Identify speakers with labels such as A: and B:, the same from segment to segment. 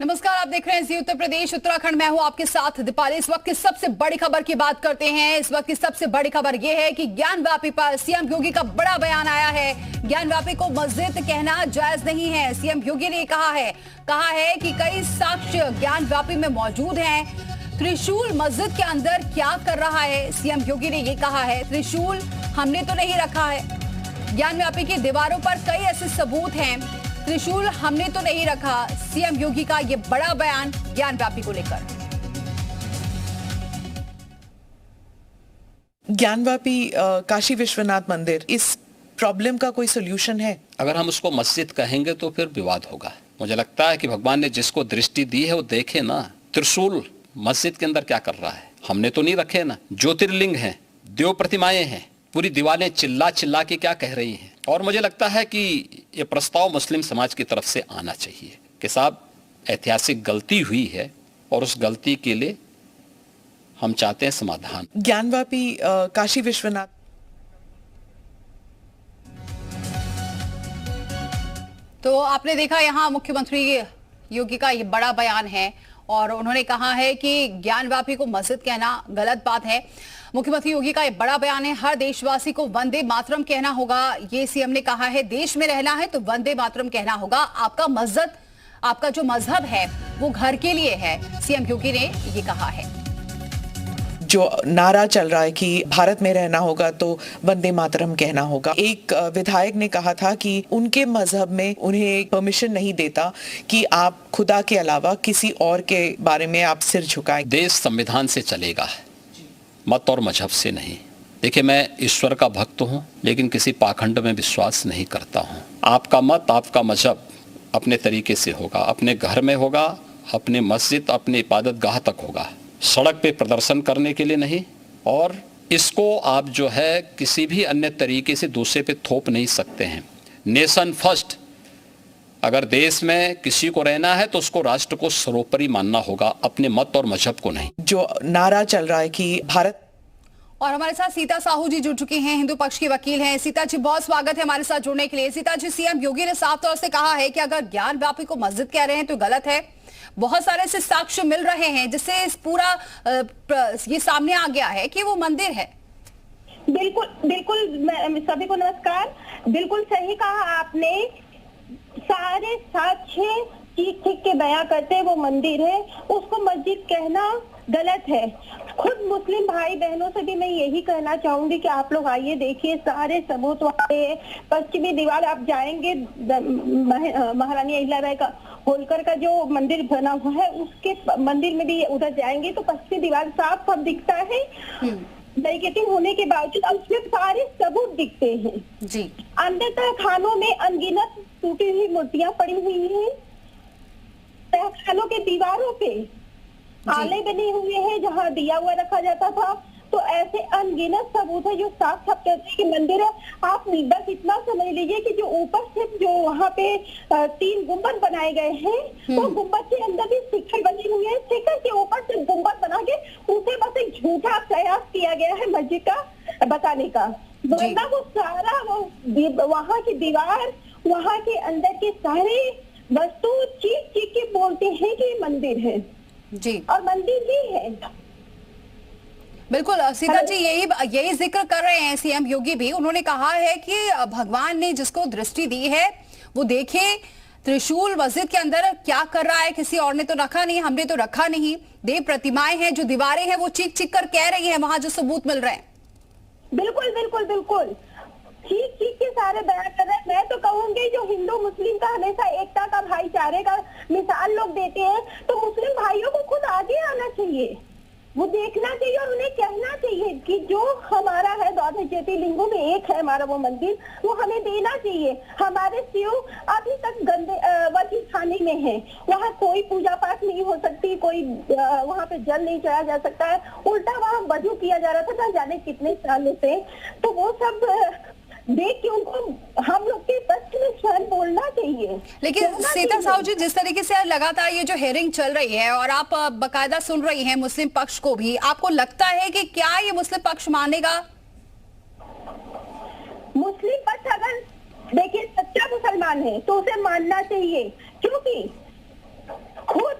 A: नमस्कार, आप देख रहे हैं जी उत्तर प्रदेश उत्तराखंड। मैं हूं आपके साथ दीपाली। इस वक्त की सबसे बड़ी खबर की बात करते हैं। इस वक्त की सबसे बड़ी खबर यह है कि ज्ञानवापी पर सीएम योगी का बड़ा बयान आया है। ज्ञानवापी को मस्जिद कहना जायज नहीं है। सीएम योगी ने कहा है कि कई साक्ष्य ज्ञानवापी में मौजूद हैं। त्रिशूल मस्जिद के अंदर क्या कर रहा है? सीएम योगी ने यह कहा है, त्रिशूल हमने तो नहीं रखा है। ज्ञानवापी की दीवारों पर कई ऐसे सबूत हैं, त्रिशूल हमने तो नहीं रखा। सीएम योगी का ये बड़ा बयान ज्ञानवापी को लेकर।
B: ज्ञानवापी काशी विश्वनाथ मंदिर, इस प्रॉब्लम का कोई सोल्यूशन है?
C: अगर हम उसको मस्जिद कहेंगे तो फिर विवाद होगा। मुझे लगता है कि भगवान ने जिसको दृष्टि दी है वो देखे ना, त्रिशूल मस्जिद के अंदर क्या कर रहा है। हमने तो नहीं रखे ना। ज्योतिर्लिंग हैं, देव प्रतिमाएं हैं, पूरी दीवारें चिल्ला चिल्ला के क्या कह रही हैं। और मुझे लगता है कि ये प्रस्ताव मुस्लिम समाज की तरफ से आना चाहिए कि साहब ऐतिहासिक गलती हुई है और उस गलती के लिए हम चाहते हैं समाधान।
B: ज्ञानवापी काशी विश्वनाथ,
A: तो आपने देखा यहाँ मुख्यमंत्री योगी का ये बड़ा बयान है और उन्होंने कहा है कि ज्ञानवापी को मस्जिद कहना गलत बात है। मुख्यमंत्री योगी का ये बड़ा बयान है। हर देशवासी को वंदे मातरम कहना होगा, ये सीएम ने कहा है। देश में रहना है तो वंदे मातरम कहना होगा। आपका मस्जिद, आपका जो मजहब है वो घर के लिए है, सीएम योगी ने ये कहा है।
B: जो नारा चल रहा है कि भारत में रहना होगा तो वंदे मातरम कहना होगा। एक विधायक ने कहा था कि उनके मजहब में उन्हें परमिशन नहीं देता कि आप खुदा के अलावा किसी और के बारे में आप सिर झुकाएं।
C: देश संविधान से चलेगा, मत और मजहब से नहीं। देखिए, मैं ईश्वर का भक्त हूँ लेकिन किसी पाखंड में विश्वास नहीं करता हूँ। आपका मत, आपका मजहब अपने तरीके से होगा, अपने घर में होगा, अपने मस्जिद, अपने इबादत गाह तक होगा, सड़क पे प्रदर्शन करने के लिए नहीं। और इसको आप जो है किसी भी अन्य तरीके से दूसरे पे थोप नहीं सकते हैं। नेशन फर्स्ट, अगर देश में किसी को रहना है तो उसको राष्ट्र को सर्वोपरि मानना होगा, अपने मत और मजहब को नहीं।
B: जो नारा चल रहा है कि भारत।
A: और हमारे साथ सीता साहू जी जुड़ चुकी हैं, हिंदू पक्ष की वकील हैं। सीता जी, बहुत स्वागत है हमारे साथ जुड़ने के लिए। सीता जी, सीएम योगी ने साफ तौर से कहा है कि अगर ज्ञानवापी को मस्जिद कह रहे हैं तो गलत है। बहुत सारे ऐसे साक्ष्य मिल रहे हैं जिससे इस पूरा ये सामने आ गया है कि वो मंदिर है।
D: बिल्कुल बिल्कुल, सभी को नमस्कार। बिल्कुल सही कहा आपने। सारे साक्ष्य ठीक ठीक के बयां करते वो मंदिर है, उसको मस्जिद कहना गलत है। खुद मुस्लिम भाई बहनों से भी मैं यही कहना चाहूंगी कि आप लोग आइए, देखिए सारे सबूत वहाँ। पश्चिमी दीवार आप जाएंगे, महारानी अहिल्याबाई का होलकर का जो मंदिर बना हुआ है उसके मंदिर में भी उधर जाएंगे तो पश्चिमी दीवार साफ साफ दिखता है। बैरिकेडिंग होने के बावजूद उसमें सारे सबूत दिखते हैं
A: जी।
D: अंदर तहखानों में अनगिनत टूटी हुई मूर्तियां पड़ी हुई हैं। तहखानों के दीवारों पे आले बने हुए हैं जहाँ दिया हुआ रखा जाता था। तो ऐसे अनगिनत सबूत है जो साफ साफ कहते हैं कि मंदिर है। आप बस इतना समझ लीजिए कि जो ऊपर से जो वहाँ पे 3 गुंबद बनाए गए हैं, तो गुंबद के अंदर भी शिखर बनी हुई है। शिखर के ऊपर से गुंबद बना के उसे बस एक झूठा प्रयास किया गया है मस्जिद का बताने का। वरना वो सारा वो वहाँ की दीवार, वहाँ के अंदर के सारे वस्तु चीख चीख के बोलते हैं कि मंदिर है
A: जी, और
D: मंदिर ही है।
A: बिल्कुल सीता जी, यही जिक्र कर रहे हैं सीएम योगी भी। उन्होंने कहा है कि भगवान ने जिसको दृष्टि दी है वो देखे। त्रिशूल मस्जिद के अंदर क्या कर रहा है, किसी और ने तो रखा नहीं, हमने तो रखा नहीं। देव प्रतिमाएं हैं, जो दीवारें हैं वो चीख चीख कर कह रही हैं, वहां जो सबूत मिल रहे हैं।
D: बिल्कुल बिल्कुल बिल्कुल, चीख चीख के सारे बयान कर रहे हैं। मैं तो कहूंगी जो हिंदू मुस्लिम का हमेशा एकता का, भाईचारे का मिसाल लोग देते हैं, तो मुस्लिम भाइयों को खुद आगे आना चाहिए, वो देखना चाहिए और उन्हें कहना चाहिए कि जो हमारा है द्वादश ज्योतिर्लिंगों में एक है हमारा वो मंदिर, वो हमें देना चाहिए। हमारे शिव अभी तक गंदे वही खाने में है, वहाँ कोई पूजा पाठ नहीं हो सकती, कोई वहाँ पे जल नहीं चढ़ाया जा सकता है। उल्टा वहाँ वजू किया जा रहा था ना जाने कितने सालों से। तो वो सब देख के उनको हम लोग के पक्ष में स्वयं बोलना चाहिए।
A: लेकिन सीता साहू जी, जिस तरीके से लगातार ये जो हेयरिंग चल रही है और आप बकायदा सुन रही हैं मुस्लिम पक्ष को भी, आपको लगता है कि क्या ये मुस्लिम पक्ष मानेगा?
D: मुस्लिम पक्ष अगर देखिए सच्चा मुसलमान है तो उसे मानना चाहिए, क्योंकि खुद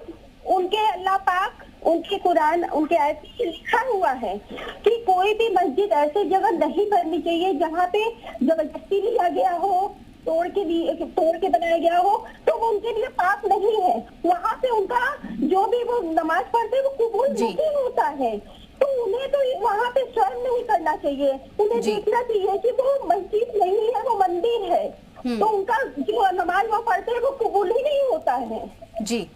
D: पाक, उनके कुरान, उनके आयत में लिखा हुआ है कि कोई भी मस्जिद ऐसी जगह नहीं बननी चाहिए जहाँ पे जबरदस्ती लिया गया हो, तोड़ के बनाया गया हो, तो वो उनके लिए पाक नहीं है। वहाँ पे उनका जो भी वो नमाज पढ़ते हैं वो कबूल नहीं होता है। तो उन्हें तो वहाँ पे शर्म नहीं करना चाहिए, उन्हें देखना चाहिए कि वो मस्जिद नहीं है, वो मंदिर है। तो उनका जो नमाज वो पढ़ते हैं वो कबूल ही नहीं होता है।
A: जी,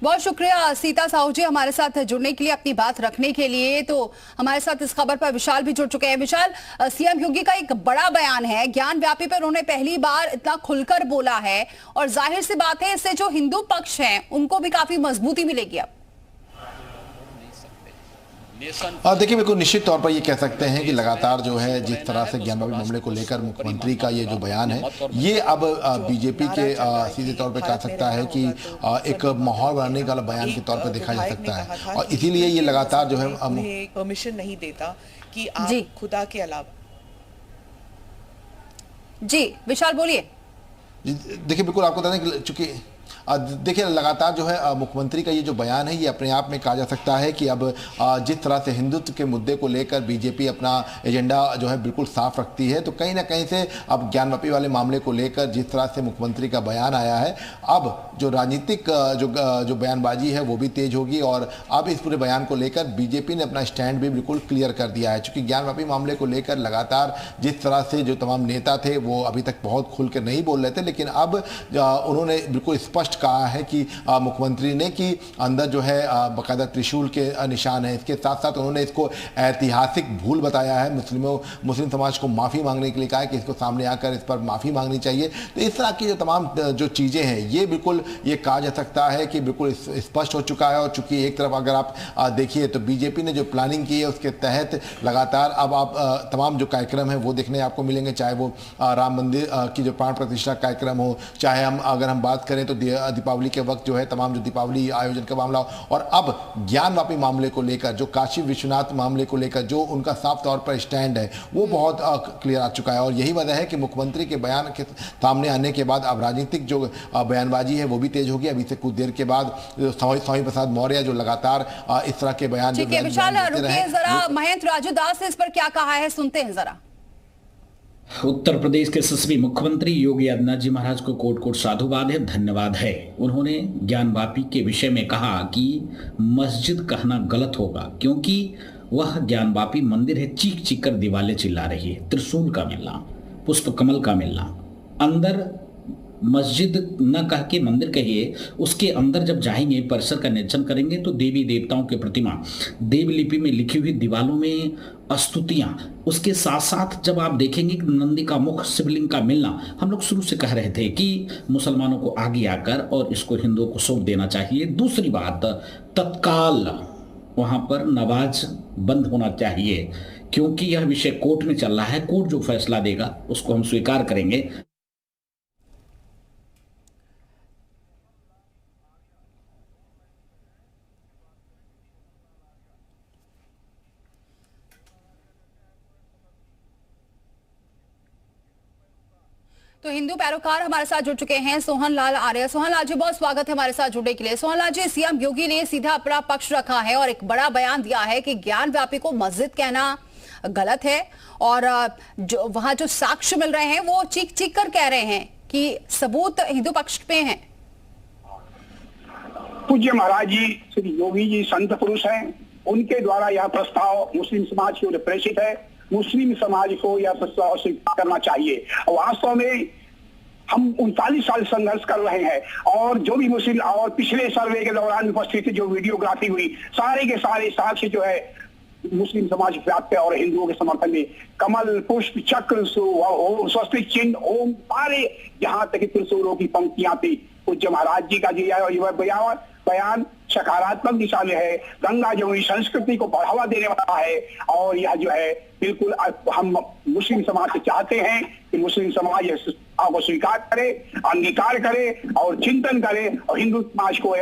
A: बहुत शुक्रिया सीता साहू जी हमारे साथ जुड़ने के लिए, अपनी बात रखने के लिए। तो हमारे साथ इस खबर पर विशाल भी जुड़ चुके हैं। विशाल, सीएम योगी का एक बड़ा बयान है, ज्ञान व्यापी पर उन्होंने पहली बार इतना खुलकर बोला है और जाहिर सी बात है इससे जो हिंदू पक्ष है उनको भी काफी मजबूती मिलेगी। अब
E: देखिए, बिल्कुल निश्चित तौर पर ये कह सकते हैं कि लगातार जो है जिस तरह से ज्ञान व्यापी मामले को लेकर मुख्यमंत्री का ये जो बयान है, ये अब बीजेपी के सीधे तौर पर कह सकता है कि एक माहौल बनाने का बयान के तौर पर देखा जा सकता है। और इसीलिए ये लगातार जो है
B: परमिशन नहीं देता कि आप खुदा के अलावा।
A: जी विशाल बोलिए।
E: देखिए, बिल्कुल आपको बता दें कि चूंकि देखिए लगातार जो है मुख्यमंत्री का ये जो बयान है, ये अपने आप में कहा जा सकता है कि अब जिस तरह से हिंदुत्व के मुद्दे को लेकर बीजेपी अपना एजेंडा जो है बिल्कुल साफ रखती है, तो कहीं ना कहीं से अब ज्ञानवापी वाले मामले को लेकर जिस तरह से मुख्यमंत्री का बयान आया है, अब जो राजनीतिक जो बयानबाजी है वो भी तेज होगी। और अब इस पूरे बयान को लेकर बीजेपी ने अपना स्टैंड भी बिल्कुल क्लियर कर दिया है। चूंकि ज्ञानवापी मामले को लेकर लगातार जिस तरह से जो तमाम नेता थे वो अभी तक बहुत खुल कर नहीं बोल रहे थे, लेकिन अब उन्होंने बिल्कुल स्पष्ट कहा है कि मुख्यमंत्री ने कि अंदर जो है बाकायदा त्रिशूल के निशान है। इसके साथ साथ उन्होंने इसको ऐतिहासिक भूल बताया है, मुस्लिम समाज को माफ़ी मांगने के लिए कहा है कि इसको सामने आकर इस पर माफ़ी मांगनी चाहिए। तो इस तरह की जो तमाम जो चीज़ें हैं ये बिल्कुल ये कहा जा सकता है कि बिल्कुल स्पष्ट हो चुका है। और चूंकि एक तरफ अगर आप देखिए तो बीजेपी ने जो प्लानिंग की है उसके तहत लगातार अब आप तमाम जो कार्यक्रम है वो देखने आपको मिलेंगे, चाहे वो राम मंदिर की जो प्राण प्रतिष्ठा कार्यक्रम हो, चाहे अगर हम बात करें तो दीपावली के वक्त जो है तमाम जो दीपावली आयोजन का मामला, और अब ज्ञानवापी मामले को लेकर जो काशी विश्वनाथ मामले को लेकर जो उनका साफ तौर पर स्टैंड है वो बहुत क्लियर आ चुका है। और यही वजह है कि मुख्यमंत्री के बयान के सामने आने के बाद अब राजनीतिक जो बयानबाजी है वो भी तेज होगी। अभी से कुछ देर के बाद स्वामी प्रसाद मौर्य जो लगातार इस तरह के बयान
A: जरा महेंद्र राजू दास ने इस पर क्या कहा है, सुनते हैं जरा।
F: उत्तर प्रदेश के यशस्वी मुख्यमंत्री योगी आदित्यनाथ जी महाराज को कोट कोट साधुवाद है, धन्यवाद है। उन्होंने ज्ञानवापी के विषय में कहा कि मस्जिद कहना गलत होगा क्योंकि वह ज्ञानवापी मंदिर है। चीख चीख कर दीवारें चिल्ला रही है, त्रिशूल का मिलना, पुष्प कमल का मिलना, अंदर मस्जिद न कह के मंदिर कहिए, उसके अंदर जब जाएंगे परिसर का निरीक्षण करेंगे तो देवी देवताओं की प्रतिमा, देवलिपि में लिखी हुई दीवारों में स्तुतियां, उसके साथ साथ जब आप देखेंगे कि नंदी का मुख, शिवलिंग का मिलना, हम लोग शुरू से कह रहे थे कि मुसलमानों को आगे आकर और इसको हिंदुओं को सौंप देना चाहिए। दूसरी बात, तत्काल वहां पर नमाज बंद होना चाहिए क्योंकि यह विषय कोर्ट में चल रहा है, कोर्ट जो फैसला देगा उसको हम स्वीकार करेंगे।
A: तो हिंदू पैरोकार हमारे साथ जुड़ चुके हैं सोहन लाल आर्य। सोहन लाल जी, बहुत स्वागत है हमारे साथ जुड़ने के लिए। सोहन लाल जी, सीएम योगी ने सीधा अपना पक्ष रखा है और एक बड़ा बयान दिया है कि ज्ञान व्यापी को मस्जिद कहना गलत है और जो वहां जो साक्ष्य मिल रहे हैं वो चीख चीख कर कह रहे हैं कि सबूत हिंदू पक्ष पे हैं।
G: पूज्य महाराज जी श्री योगी जी संत पुरुष हैं, उनके द्वारा यह प्रस्ताव मुस्लिम समाज की ओर प्रेषित है। मुस्लिम समाज को यह प्रस्ताव स्वीकार करना चाहिए। वास्तव में हम 39 साल संघर्ष कर रहे हैं और जो भी मुस्लिम और पिछले सर्वे के दौरान उपस्थित जो वीडियोग्राफी हुई, सारे के सारे साक्ष्य जो है मुस्लिम समाज व्याप्त है और हिंदुओं के समर्थन में कमल, पुष्प, चक्र, स्वस्तिक चिन्ह, ओम, सारे यहाँ तक त्रिशूलों की पंक्तियां थी। पूज्य महाराज जी का जी बयान सकारात्मक दिशा में है, गंगा जमुनी संस्कृति को बढ़ावा देने वाला है और यह जो है बिल्कुल हम मुस्लिम समाज से चाहते हैं कि मुस्लिम समाज को स्वीकार करे, अंगीकार करे और चिंतन करे और हिंदू समाज को